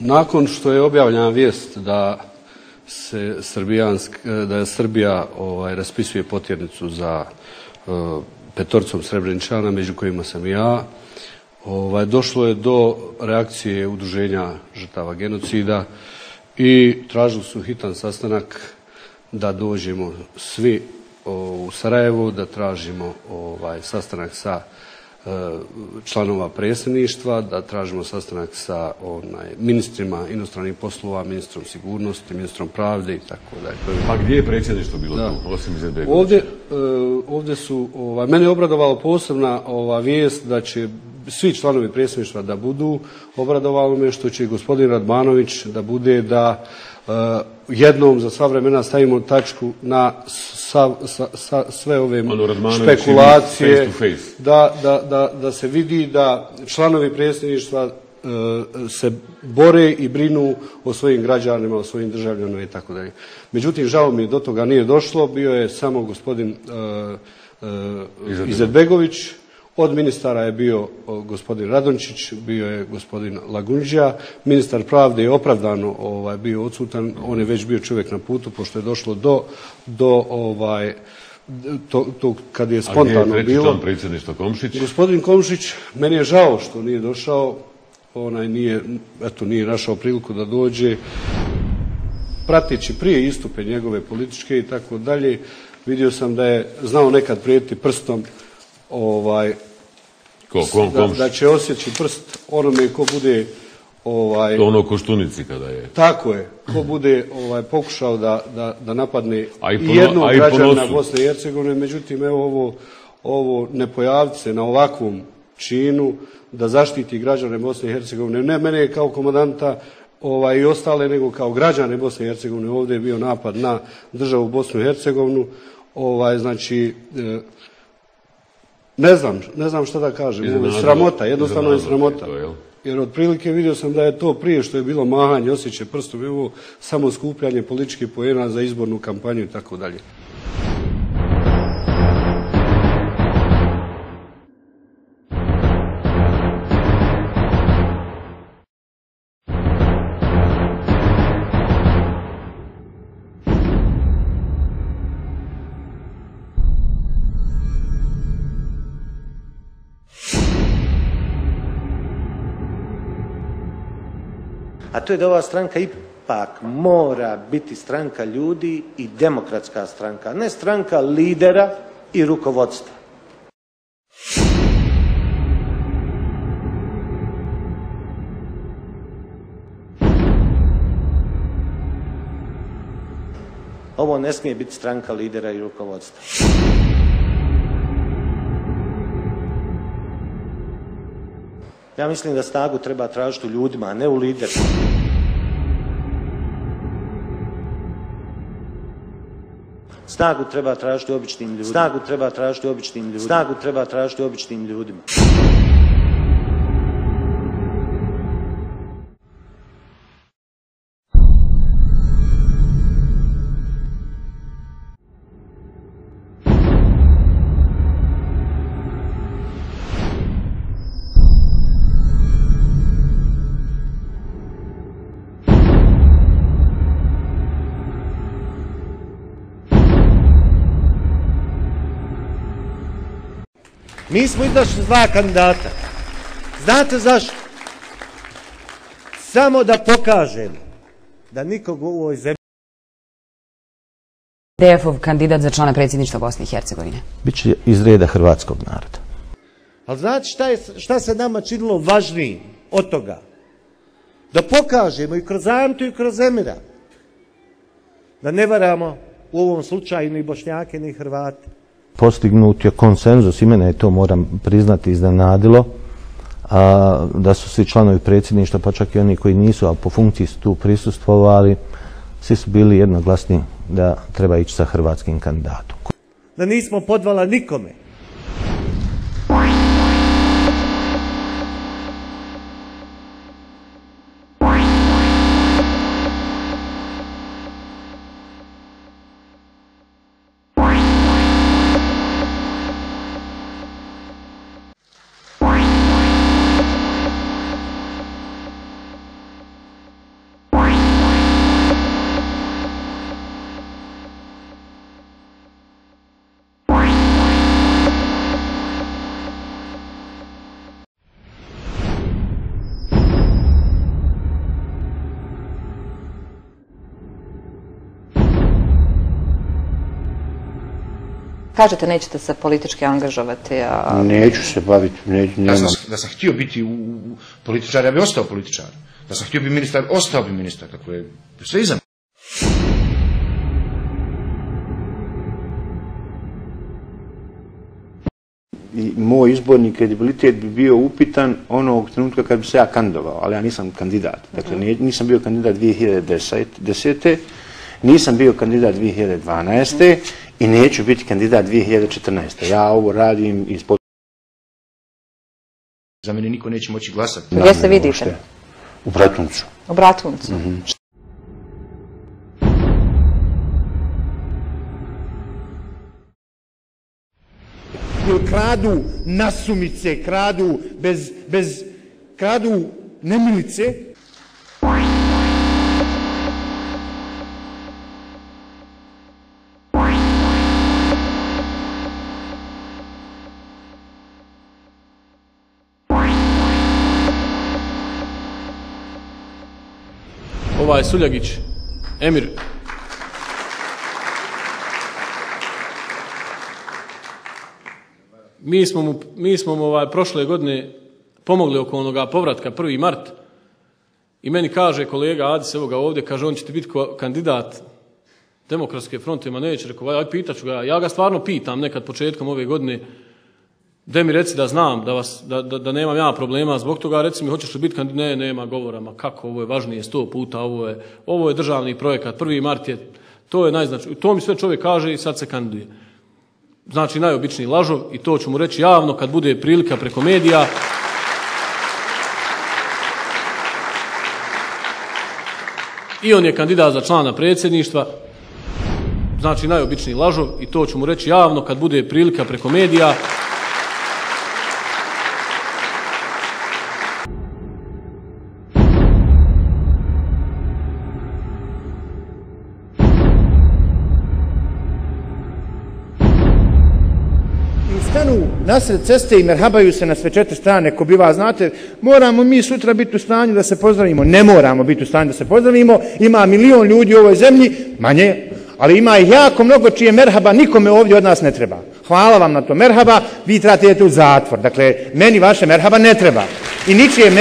Nakon što je objavljena vijest da Srbija raspisuje potjernicu za petoricom Srebreničana, među kojima sam i ja, došlo je do reakcije udruženja žrtava genocida i tražili su hitan sastanak da dođemo svi u Sarajevo, da tražimo sastanak sa članova predsjedništva, da tražimo sastanak sa ministrima inostranih poslova, ministrom sigurnosti, ministrom pravde i tako dalje. Pa gdje je predsjedništvo bilo tu, osim Izetbegovića? Ovdje su, mene je obradovalo posebna vijest da će svi članovi predsjedništva da budu, obradovalo me što će gospodin Radmanović da bude da jednom za sva vremena stavimo tačku na sve ove špekulacije, da se vidi da članovi predsjedništva se bore i brinu o svojim građanima, o svojim državljanima i tako dalje. Međutim, žao mi do toga nije došlo, bio je samo gospodin Izetbegović. Od ministara je bio gospodin Radončić, bio je gospodin Lagundžija, ministar pravde je opravdano bio odsutan, on je već bio čovjek na putu, pošto je došlo do kad je spontano bilo. A gdje je član predsjedništva Komšić? Gospodin Komšić, meni je žao što nije došao, nije našao priliku da dođe. Prateći prije istupe njegove političke i tako dalje, vidio sam da je znao nekad prijetiti prstom da će osjeći prst onome ko bude to ono Koštunici kada je. Tako je, ko bude pokušao da napadne i jednog građana Bosne i Hercegovine, međutim evo ovo ne pojaviti se na ovakvom činu da zaštiti građane Bosne i Hercegovine, ne mene kao komandanta i ostale, nego kao građane Bosne i Hercegovine. Ovdje je bio napad na državu Bosnu i Hercegovinu, znači ne znam šta da kažem, ovo je sramota, jednostavno je sramota. Jer otprilike vidio sam da je to prije što je bilo mahanje, osjećaj prstom, evo samo skupljanje političkih poena za izbornu kampanju i tako dalje. A to je da ova stranka ipak mora biti stranka ljudi i demokratska stranka, ne stranka lidera i rukovodstva. Ovo ne smije biti stranka lidera i rukovodstva. Ja mislim da snagu treba tražiti u ljudima, a ne u liderima. Snagu treba tražiti u običnim ljudima. Snagu treba tražiti u običnim ljudima. Snagu treba tražiti u običnim ljudima. Mi smo izašli dva kandidata. Znate zašto? Samo da pokažemo da nikog u ovoj zemlji... DF-ov kandidat za člana predsjedništva Bosne i Hercegovine. Biće iz reda hrvatskog naroda. Ali znate šta se nama činilo važnijim od toga? Da pokažemo i kroz Antu i kroz Emira da ne varamo u ovom slučaju ni Bošnjake ni Hrvate. Postignut je konsenzus i mene je to, moram priznati, iznenadilo, da su svi članovi predsjedništva, pa čak i oni koji nisu, ali po funkciji su tu prisustvovali, svi su bili jednoglasni da treba ići sa hrvatskim kandidatom. Da nismo podvala nikome. Kažete, nećete se politički angažovati, a... Neću se baviti, Da sam htio biti političar, ja bi ostao političar. Da sam htio biti ministar, ostao bi ministar. Tako je sve iza. I moj izborni kredibilitet bi bio upitan onog trenutka kad bi se ja kandidovao, ali ja nisam kandidat. Dakle, nisam bio kandidat 2010. Nisam bio kandidat 2012. i neću biti kandidat 2014. Ja ovo radim ispod... Za mene niko neće moći glasati. Gdje se vidite? U Bratuncu. U Bratuncu? Kradu nasumice, kradu kradu nemilice. Ovaj Suljagić, Emir. Mi smo mu prošle godine pomogli oko onoga povratka 1. mart i meni kaže kolega Adis, evo ga ovdje, kaže on ćete biti kandidat Demokratske fronte, ma neće, rekao, aj pitaću ga, ja ga stvarno pitam nekad početkom ove godine, da mi reci da znam, da nemam ja problema zbog toga, reci mi hoćeš li biti kandidat, ne, nema govora, ma kako, ovo je važnije 100 puta, ovo je državni projekat, 1. mart je, to je najznačajnije, to mi sve čovjek kaže i sad se kandiduje. Znači najobičniji lažov i to ću mu reći javno kad bude prilika preko medija. I on je kandidat za člana predsjedništva. Znači najobičniji lažov i to ću mu reći javno kad bude prilika preko medija. Stanu nasred ceste i merhabaju se na sve 4 strane, ko biva, znate, moramo mi sutra biti u stanju da se pozdravimo. Ne moramo biti u stanju da se pozdravimo, ima milion ljudi u ovoj zemlji, manje, ali ima ih jako mnogo čije merhaba nikome ovdje od nas ne treba. Hvala vam na to merhaba, vi trebate idete u zatvor. Dakle, meni vaše merhaba ne treba. I ničije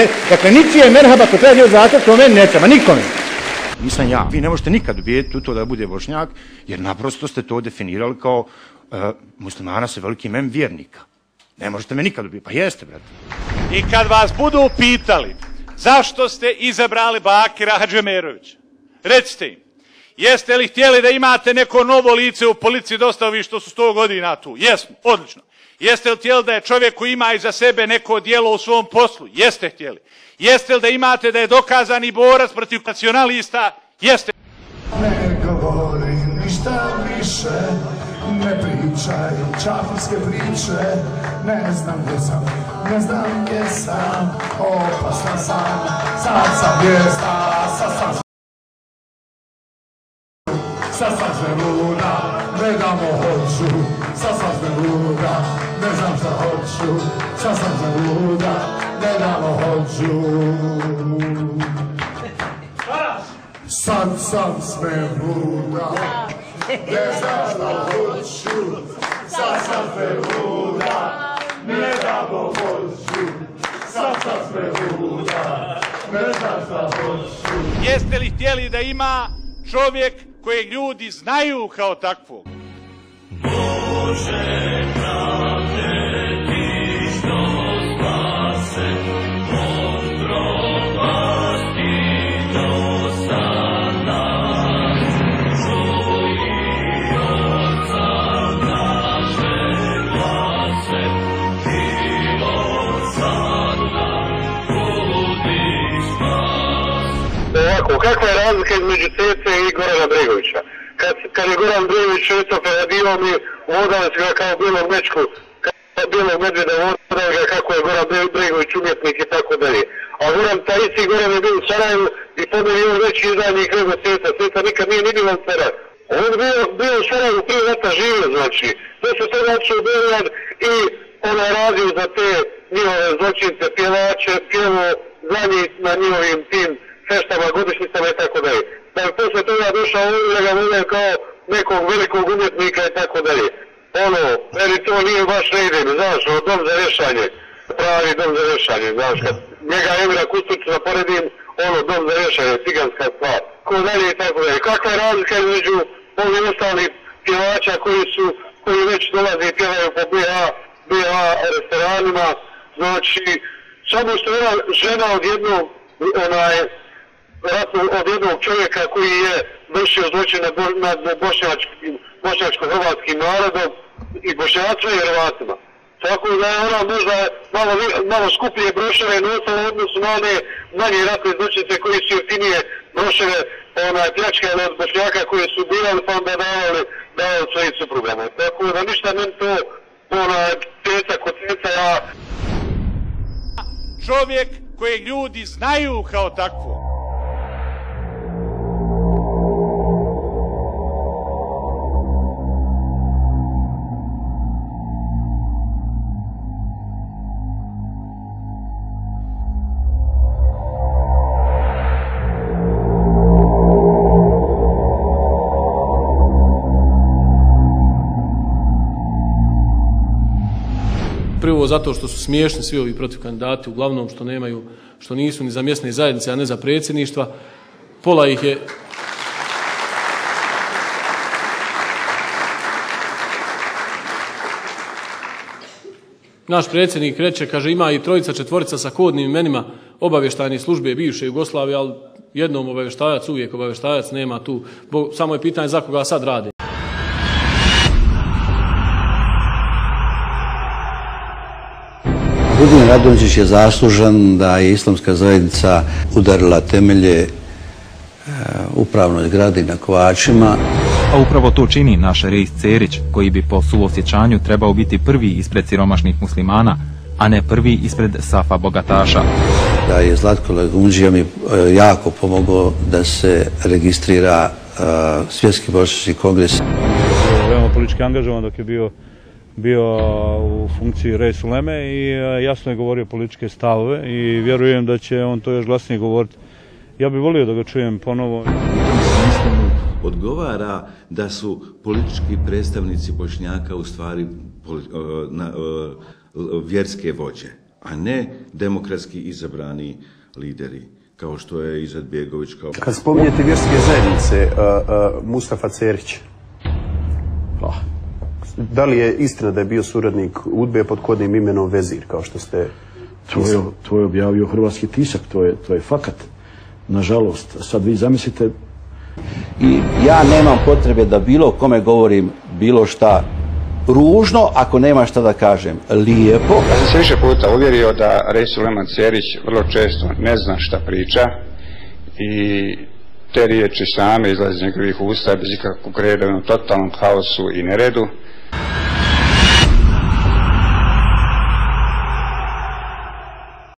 merhaba ko treba u zatvor, to meni ne treba, nikome. Nisam ja. Vi ne možete nikad ubijeti u to da bude Bošnjak, jer naprosto ste to definirali kao muslimana sa velikim M vjernika. Ne možete me nikad ubiti. Pa jeste, brate. I kad vas budu pitali zašto ste izabrali Bakira Hadžemerovića, recite im, jeste li htjeli da imate neko novo lice u policiji, dosta ovi što su 100 godina tu? Jesmo, odlično. Jeste li htjeli da je čovjek koji ima iza sebe neko djelo u svom poslu? Jeste htjeli. Jeste li da imate da je dokazani borac protiv nacionalista? Jeste. Ne govori ništa više, ne pričaj čafirske priče, ne znam gdje sam, opasan sam, sad sam vijesta, sad sam želuda, ne damo hoću, sad sam želuda, ne znam šta hoću, sad sam želuda, ne damo hoću. Sad sam želuda, ne znam šta hoću, sad sam želuda, ne damo hoću, sad sam želuda, ne znam šta hoću. Jeste li htjeli da ima čovjek kojeg ljudi znaju kao takvog? Bože pravde, ti što spase, od propasti do sada, čuj oca naše glase, život sada budi spas. Ovako, kakva je razlika između Cece i Gorana Bregovića? Kad je Goran Bregović radio mi vodali se ga kao bijelog mečku, kao bijelog medvjeda vodali ga kako je Goran Bregović umjetnik i tako dalje. A taj isti Goran je bio u Sarajevu i po meni je on veći izdajnik nego Ceca. Ceca nikad nije ni bila u Sarajevu. On bio u Sarajevu prije rata živio, znači. To se sve znači u Beograd i on je radio za te njihove zločince, pjevače, pjevo za njih na njihovim tim feštama, godišnjicama i tako dalje. Da bi posle toga došao ovdje da ga vode kao nekog velikog umjetnika i tako dalje. meni to nije baš ne ide, znaš, dom za rješanje, pravi dom za rješanje, znaš, kad njega Emira Kusturića poredim, dom za rješanje, ciganska stvar, ko dalje i tako dalje. Kakva je razlika između ovih ostalih pjevača koji već dolaze i pjevaju po BH restoranima, znači, samo što je žena od jednog, od jednog čovjeka koji je vršio zločin nad bošnjačko-hrvatskim narodom i Bošnjacima i Hrvatima. Tako da je ona možda malo skuplje broševe nosila u odnosu na one manje ratne zločince koji su jeftinije broševe pljačkale od Bošnjaka koji su birali pa onda davali svojim suprugama. Tako da ništa meni to teca kod teca ja... Čovjek kojeg ljudi znaju kao takvo. Prvo zato što su smiješni svi ovi protiv kandidati, uglavnom što nisu ni za mjesne zajednice, a ne za predsjedništva. Pola ih je... Naš predsjednik reče, kaže, ima i trojica, četvorica sa kodnim imenima obavještajne službe bivše Jugoslavije, ali jednom obavještajac, uvijek obavještajac, nema tu. Samo je pitanje za koga sad rade. Rudin Radončić je zaslužan da je islamska zajednica udarila temelje upravnoj zgradi na Kovačima. A upravo to čini naš Reis Cerić, koji bi po suosjećanju trebao biti prvi ispred siromašnih muslimana, a ne prvi ispred safa bogataša. Da je Zlatko Lagundžija mi jako pomogao da se registrira Svjetski bošnjački kongres. Veoma politički angažovan dok je bio u funkciji Reis Uleme i jasno je govorio političke stavove i vjerujem da će on to još glasnije govoriti. Ja bih volio da ga čujem ponovo. U tom smislu mu odgovara da su politički predstavnici Bošnjaka u stvari vjerske vođe, a ne demokratski izabrani lideri, kao što je Izetbegović. Kad spominjete vjerske zajednice, Mustafa Cerić, da li je istina da je bio suradnik UDBE pod kodnim imenom Vezir, kao što ste... To je objavio hrvatski tisak, to je fakat. Nažalost, sad vi zamislite... I ja nemam potrebe da bilo kome govorim bilo šta ružno, ako nema šta da kažem lijepo. Ja sam se više puta uvjerio da Reis Suleman Cerić vrlo često ne zna šta priča i te riječi same izlaze iz njegovih usta bez ikakvog reda u totalnom haosu i neredu.